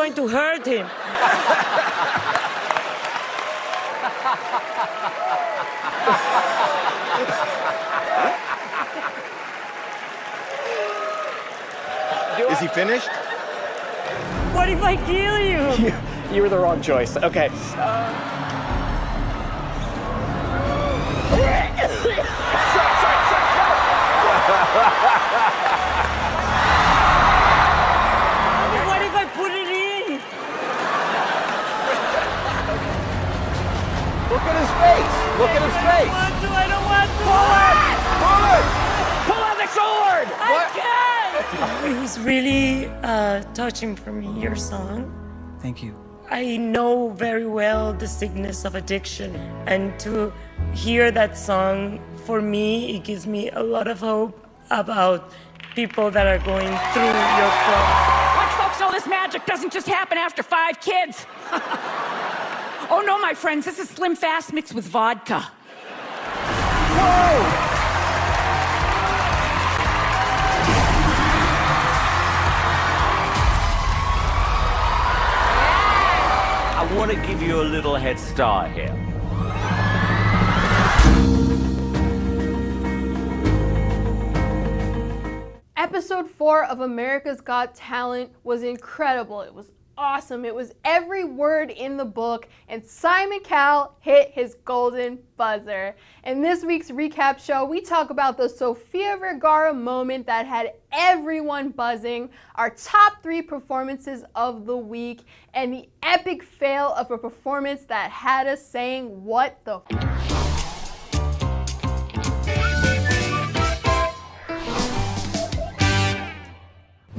going to hurt him. Is he finished? What if I kill you? You were the wrong choice. Okay. What if I put it in? Look at his face. Look at his face. I don't want to. Pull it. Pull out the sword! I can't. It was really touching for me, your song. Thank you. I know very well the sickness of addiction, and to hear that song, for me, it gives me a lot of hope about people that are going through your problem. Watch folks know this magic doesn't just happen after 5 kids. Oh no, my friends, this is Slim Fast mixed with vodka. Whoa! I want to give you a little head start here. Episode 4 of America's Got Talent was incredible. It was awesome. It was every word in the book, and Simon Cowell hit his golden buzzer. In this week's recap show, we talk about the Sofia Vergara moment that had everyone buzzing, our top 3 performances of the week, and the epic fail of a performance that had us saying, what the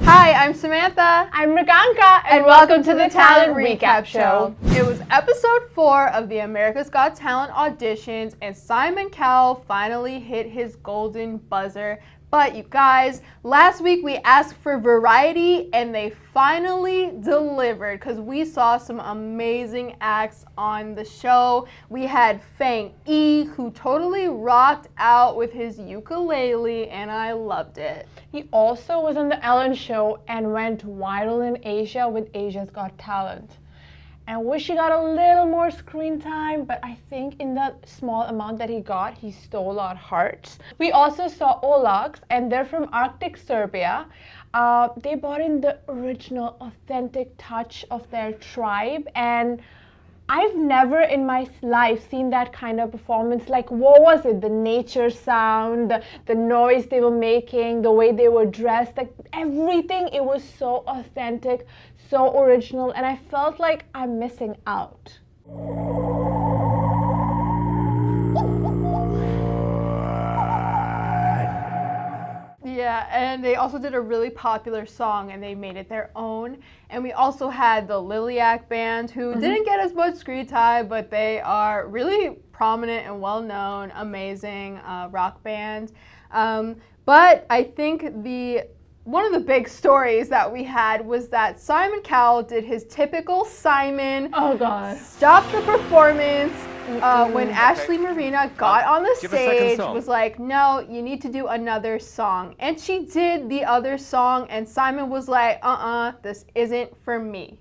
Hi, I'm Samantha. I'm Mriganka, And welcome to the Talent Recap Show. It was episode 4 of the America's Got Talent auditions, and Simon Cowell finally hit his golden buzzer. But you guys, last week we asked for variety, and they finally delivered because we saw some amazing acts on the show. We had Fang Yi, who totally rocked out with his ukulele, and I loved it. He also was on the Ellen Show and went viral in Asia with Asia's Got Talent. And I wish he got a little more screen time, but I think in that small amount that he got, he stole our hearts. We also saw Olax, and they're from Arctic Serbia. They brought in the original, authentic touch of their tribe, and I've never in my life seen that kind of performance. Like, what was it? The nature sound, the noise they were making, the way they were dressed, like everything, it was so authentic, so original, and I felt like I'm missing out. Yeah, and they also did a really popular song and they made it their own. And we also had the Lilac Band, who didn't get as much screen time, but they are really prominent and well-known, amazing rock band. But I think one of the big stories that we had was that Simon Cowell did his typical Simon. Oh God. Stopped the performance when Ashley Marina got on the Give a second stage, song. was like, no, you need to do another song. And she did the other song, and Simon was like, this isn't for me.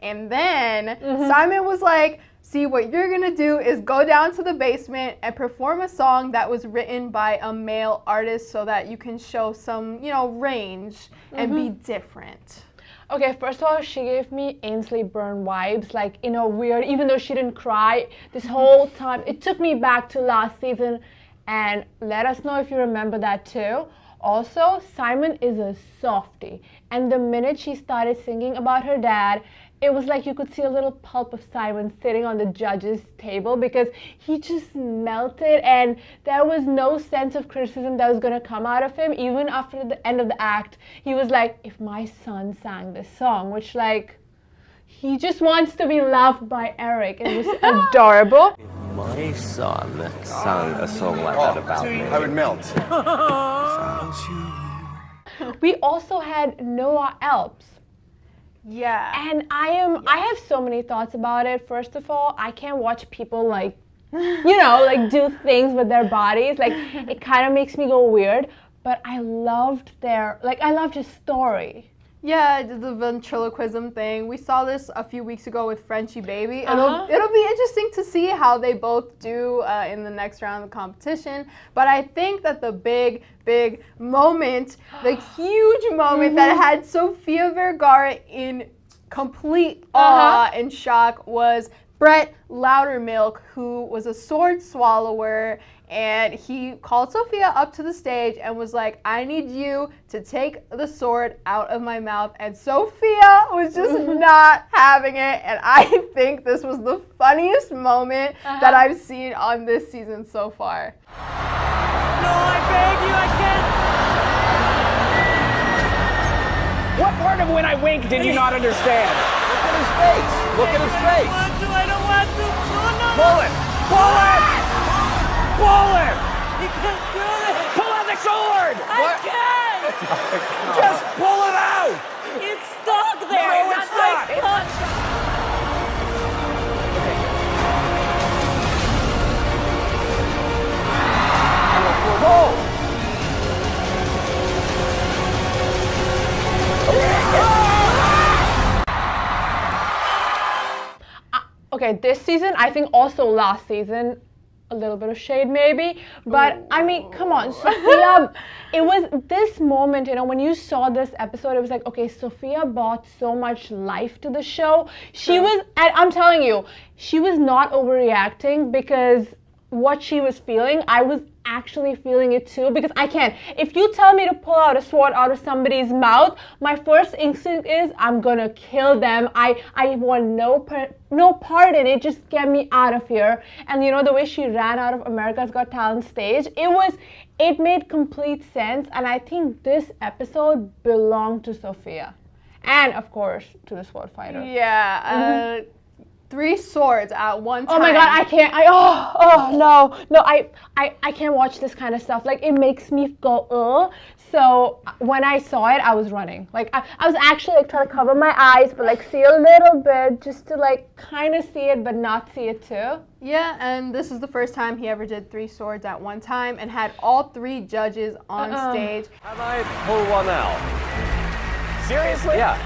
And then Simon was like, see, what you're gonna do is go down to the basement and perform a song that was written by a male artist so that you can show some, range and be different. Okay, first of all, she gave me Ainsley Byrne vibes, like, weird, even though she didn't cry this whole time. It took me back to last season, and let us know if you remember that too. Also, Simon is a softie, and the minute she started singing about her dad, it was like you could see a little pulp of Simon sitting on the judge's table because he just melted, and there was no sense of criticism that was going to come out of him. Even after the end of the act, he was like, if my son sang this song, which, like, he just wants to be loved by Eric. It was adorable. My son sang a song like that about me. I would melt. We also had Noah Elps. Yeah. And I have so many thoughts about it. First of all, I can't watch people like do things with their bodies. Like, it kind of makes me go weird. But I loved his story. Yeah, I did the ventriloquism thing. We saw this a few weeks ago with Frenchie Baby. It'll be interesting to see how they both do in the next round of the competition. But I think that the big moment, the huge moment that had Sofia Vergara in complete awe and shock was Brett Loudermilk, who was a sword swallower, and he called Sofia up to the stage and was like, I need you to take the sword out of my mouth. And Sofia was just not having it. And I think this was the funniest moment that I've seen on this season so far. No, I beg you, I can't. What part of when I wink did you not understand? Look at his face. Look at his face. I don't want to. No. Pull it. Pull it! Pull it! You can't do it. Pull out the sword! I can't. Just pull it out! It's stuck there. No, it's not. It's not. Pull. Okay, this season, I think also last season, a little bit of shade maybe, but I mean, come on, Sofia, it was this moment, you know, when you saw this episode, it was like, okay, Sofia brought so much life to the show. She was, and I'm telling you, she was not overreacting because what she was feeling, I was actually feeling it too, because I can't. If you tell me to pull out a sword out of somebody's mouth, my first instinct is I'm gonna kill them. I want no part in it. Just get me out of here. And you know, the way she ran out of America's Got Talent stage, it made complete sense. And I think this episode belonged to Sofia, and of course to the sword fighter. Yeah. 3 swords at one time. Oh my god, I can't. No, I can't watch this kind of stuff. Like, it makes me go, ugh. So when I saw it, I was running. Like, I was actually like trying to cover my eyes, but like see a little bit just to like kind of see it, but not see it too. Yeah, and this is the first time he ever did 3 swords at one time and had all 3 judges on stage. Can I pull one out? Seriously? Yeah.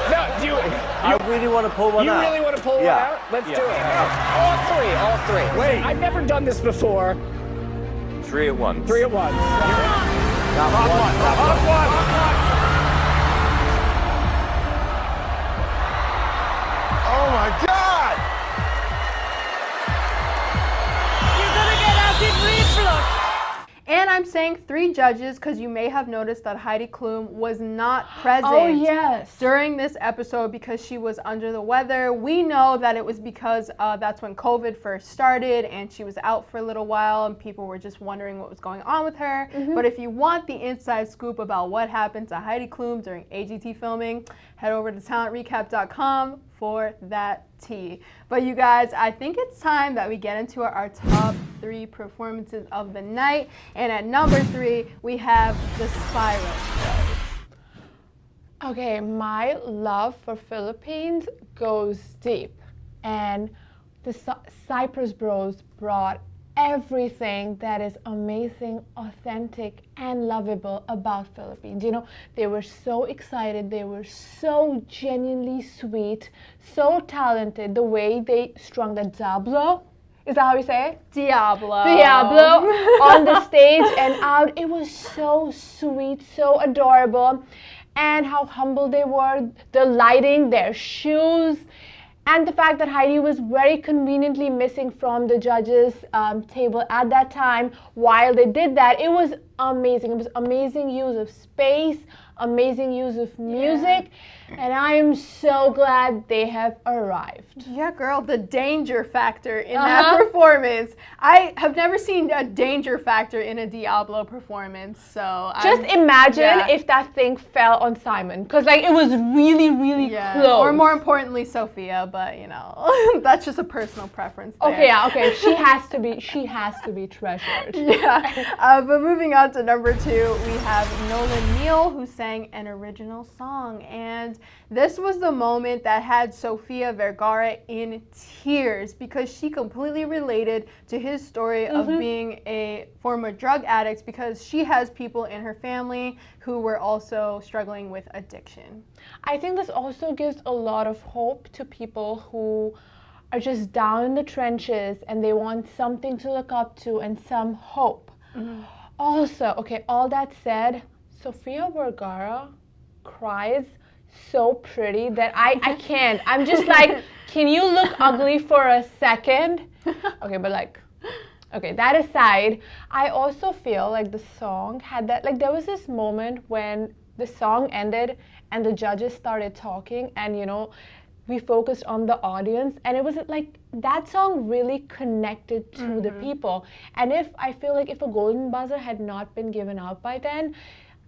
No, I really want to pull one out. You really want to pull one out? Let's do it. All three. Wait, I've never done this before. 3 at once. 3 at once. Not one. Oh my God! You're gonna get acid reflux. And I'm saying 3 judges because you may have noticed that Heidi Klum was not present during this episode because she was under the weather. We know that it was because that's when COVID first started and she was out for a little while and people were just wondering what was going on with her. But if you want the inside scoop about what happened to Heidi Klum during AGT filming, head over to talentrecap.com for that tea. But you guys, I think it's time that we get into our top 3 performances of the night. And at number 3, we have the Spiral Bros. Okay, my love for Philippines goes deep. And the Cypress Bros brought everything that is amazing, authentic, and lovable about Philippines. You know, they were so excited, they were so genuinely sweet, so talented. The way they strung the Diablo, is that how you say it? Diablo on the stage and out. It was so sweet, so adorable, and how humble they were, the lighting, their shoes, and the fact that Heidi was very conveniently missing from the judges' table at that time while they did that. It was amazing. It was amazing use of space, amazing use of music, and I am so glad they have arrived. Yeah, girl, the danger factor in that performance. I have never seen a danger factor in a Diablo performance, so just imagine if that thing fell on Simon, because like it was really, really close. Or more importantly, Sofia, but you know, that's just a personal preference there. Okay, she has to be treasured. But moving on to number 2, we have Nolan Neal, who sang sang an original song. And this was the moment that had Sofia Vergara in tears because she completely related to his story of being a former drug addict because she has people in her family who were also struggling with addiction. I think this also gives a lot of hope to people who are just down in the trenches and they want something to look up to and some hope. Also, okay, all that said, Sofia Vergara cries so pretty that I can't. I'm just like, can you look ugly for a second? Okay, but like, okay, that aside, I also feel like the song had that, like there was this moment when the song ended and the judges started talking and, you know, we focused on the audience and it was like that song really connected to the people. And I feel like if a golden buzzer had not been given out by then,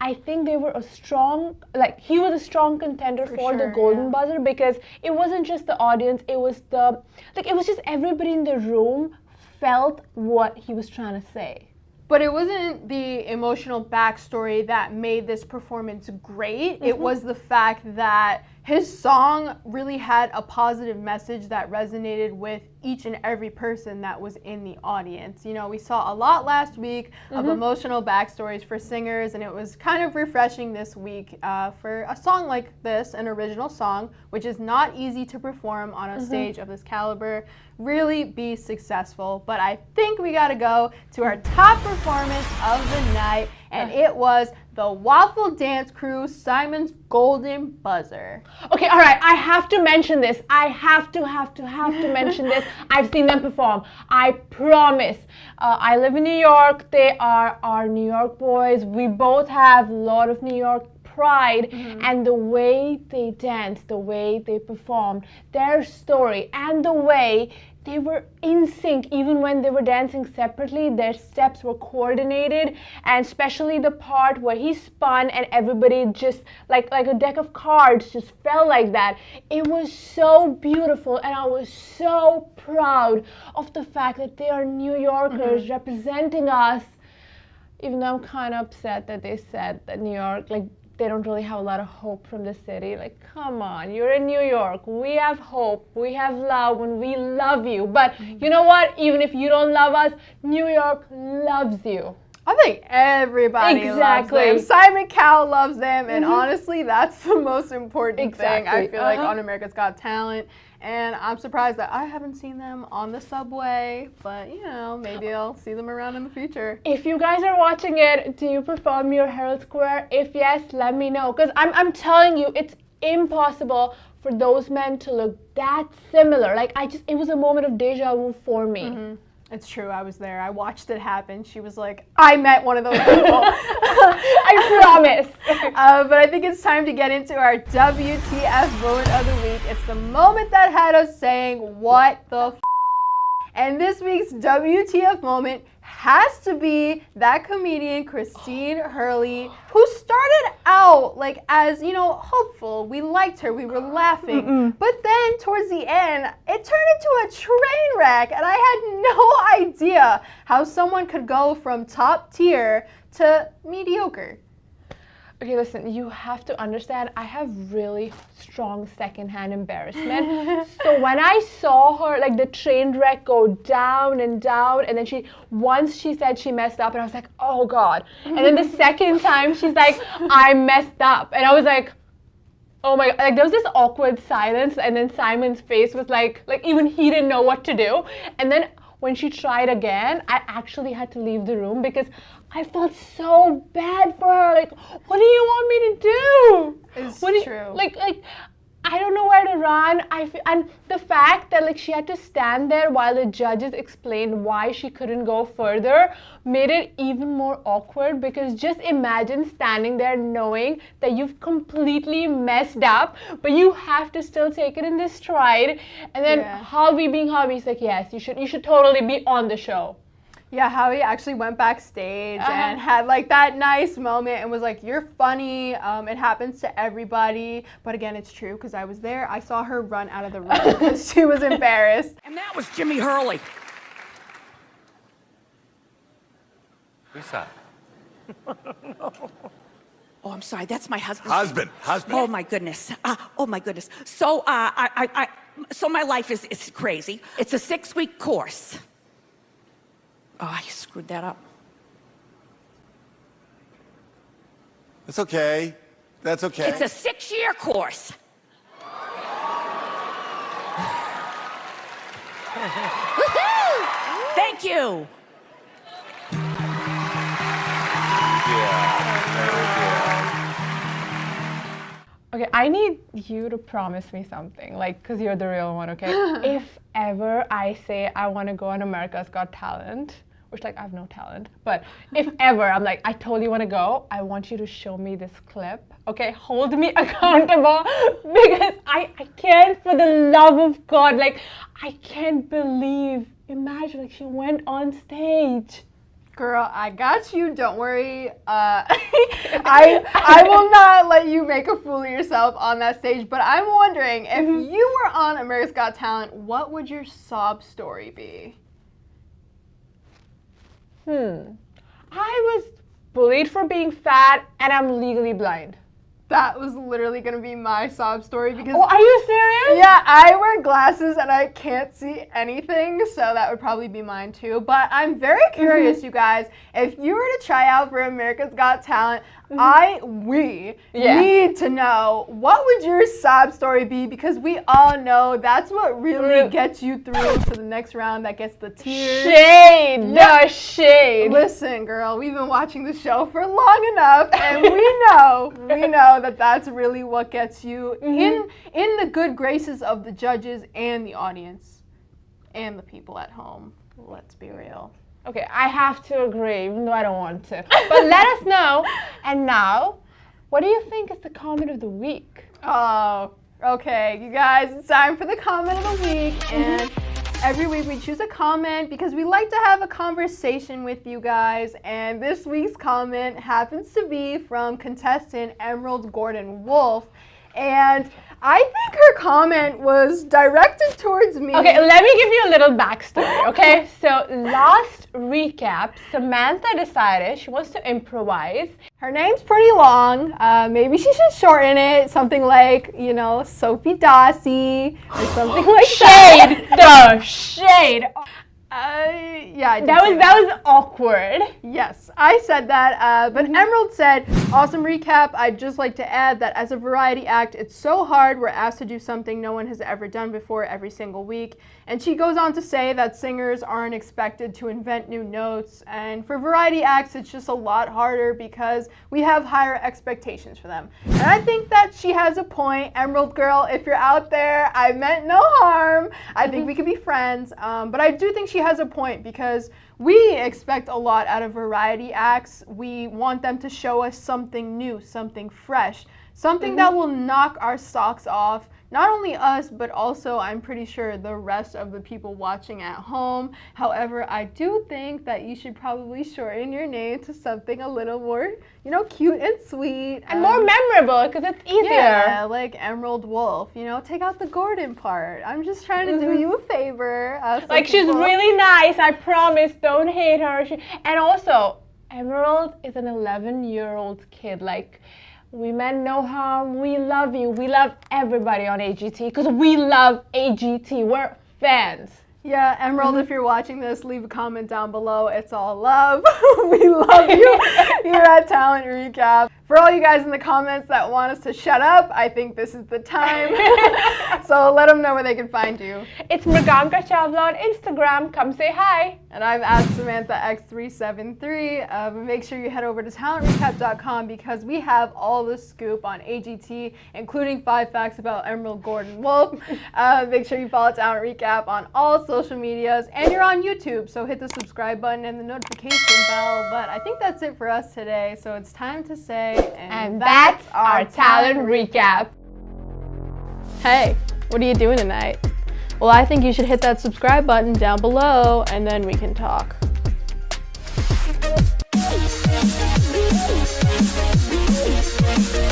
I think they were a strong, like he was a strong contender for the golden buzzer because it wasn't just the audience, it was the, like it was just everybody in the room felt what he was trying to say. But it wasn't the emotional backstory that made this performance great. It was the fact that his song really had a positive message that resonated with each and every person that was in the audience. You know, we saw a lot last week of emotional backstories for singers, and it was kind of refreshing this week for a song like this, an original song, which is not easy to perform on a stage of this caliber, really be successful. But I think we gotta go to our top performance of the night, and it was the Waffle Dance Crew, Simon's Golden Buzzer. Okay, all right, I have to mention this. I have to mention this. I've seen them perform. I promise. I live in New York. They are our New York boys. We both have a lot of New York pride, and the way they danced, the way they performed, their story, and the way they were in sync. Even when they were dancing separately, their steps were coordinated, and especially the part where he spun and everybody just like a deck of cards just fell like that. It was so beautiful, and I was so proud of the fact that they are New Yorkers representing us, even though I'm kind of upset that they said that New York, like, they don't really have a lot of hope from the city. Like, come on, you're in New York. We have hope, we have love, and we love you. But you know what? Even if you don't love us, New York loves you. I think everybody loves them. Simon Cowell loves them, and honestly, that's the most important thing, I feel like, on America's Got Talent. And I'm surprised that I haven't seen them on the subway, but you know, maybe I'll see them around in the future. If you guys are watching it, do you perform near Herald Square? If yes, let me know, because I'm telling you, it's impossible for those men to look that similar. Like, it was a moment of deja vu for me. It's true, I was there. I watched it happen. She was like, I met one of those people. I promise. But I think it's time to get into our WTF moment of the week. It's the moment that had us saying, what the f***? And this week's WTF moment has to be that comedian Christine Hurley, who started out like as, you know, hopeful. We liked her, we were laughing. But then towards the end, it turned into a train wreck, and I had no idea how someone could go from top tier to mediocre. Okay, listen, you have to understand, I have really strong secondhand embarrassment. So when I saw her, like the train wreck go down, and then once she said she messed up, and I was like, oh God. And then the second time she's like, I messed up. And I was like, oh my God. Like there was this awkward silence, and then Simon's face was like even he didn't know what to do. And then when she tried again, I actually had to leave the room because I felt so bad for her. Like, what do you want me to do? It's true. Like, I don't know where to run. And the fact that like she had to stand there while the judges explained why she couldn't go further made it even more awkward, because just imagine standing there knowing that you've completely messed up, but you have to still take it in this stride. And then Harvey being Harvey, he's like, yes, you should totally be on the show. Yeah, Howie actually went backstage and had like that nice moment and was like, you're funny, it happens to everybody. But again, it's true, because I was there. I saw her run out of the room because she was embarrassed. And that was Jimmy Hurley. Who's that? Oh, I'm sorry. That's my husband. Husband. Oh my goodness. Oh my goodness. So, so my life is crazy. It's a 6-week course. Oh, I screwed that up. That's okay. That's okay. It's a 6-year course. Woohoo! Thank you. Okay, I need you to promise me something, like, because you're the real one, okay? If ever I say I want to go on America's Got Talent, which, like, I have no talent, but if ever I'm like, I totally want to go, I want you to show me this clip, okay? Hold me accountable, because I can't, for the love of God, like, I can't believe, imagine, like, she went on stage. Girl, I got you. Don't worry. I will not let you make a fool of yourself on that stage. But I'm wondering, if you were on America's Got Talent, what would your sob story be? I was bullied for being fat, and I'm legally blind. That was literally going to be my sob story because... Oh, are you serious? Yeah, I wear glasses and I can't see anything, so that would probably be mine too. But I'm very curious, you guys, if you were to try out for America's Got Talent, we need to know, what would your sob story be? Because we all know that's what really gets you through to the next round, that gets the tears. Shade! No shade! Listen, girl, we've been watching the show for long enough, and we know that that's really what gets you in the good graces of the judges and the audience and the people at home. Let's be real. Okay, I have to agree, even though I don't want to. But let us know. And now, what do you think is the comment of the week? Oh, okay, you guys, it's time for the comment of the week. And every week we choose a comment because we like to have a conversation with you guys. And this week's comment happens to be from contestant Emerald Gordon Wolf. And I think her comment was directed towards me. Okay, let me give you a little backstory, okay? So last recap, Samantha decided she wants to improvise. Her name's pretty long. Maybe she should shorten it. Something like, you know, Sophie Dossie or something like that. Shade! Yeah, that was awkward. Yes, I said that, but Emerald said, awesome recap. I'd just like to add that as a variety act, it's so hard. We're asked to do something no one has ever done before every single week. And she goes on to say that singers aren't expected to invent new notes. And for variety acts, it's just a lot harder because we have higher expectations for them. And I think that she has a point. Emerald girl, if you're out there, I meant no harm. I think we could be friends. But I do think she has a point because we expect a lot out of variety acts. We want them to show us something new, something fresh, something that will knock our socks off. Not only us, but also I'm pretty sure the rest of the people watching at home. However, I do think that you should probably shorten your name to something a little more, you know, cute and sweet. And more memorable, because it's easier. Yeah, like Emerald Wolf, you know, take out the Gordon part. I'm just trying to do you a favor. Like, she's really nice, I promise, don't hate her. And also, Emerald is an 11-year-old kid, like, we meant no harm, we love you, we love everybody on AGT, because we love AGT, we're fans. Yeah, Emerald, if you're watching this, leave a comment down below. It's all love. We love you here at Talent Recap. For all you guys in the comments that want us to shut up, I think this is the time. So let them know where they can find you. It's Mriganka Chavla on Instagram. Come say hi. And I'm at SamanthaX373. Make sure you head over to talentrecap.com because we have all the scoop on AGT, including 5 facts about Emerald Gordon Wolf. Make sure you follow Talent Recap on all social medias, and you're on YouTube, so hit the subscribe button and the notification bell. But I think that's it for us today, so it's time to say, and that's our Talent Recap. Hey, what are you doing tonight? Well, I think you should hit that subscribe button down below, and then we can talk. We'll be right back.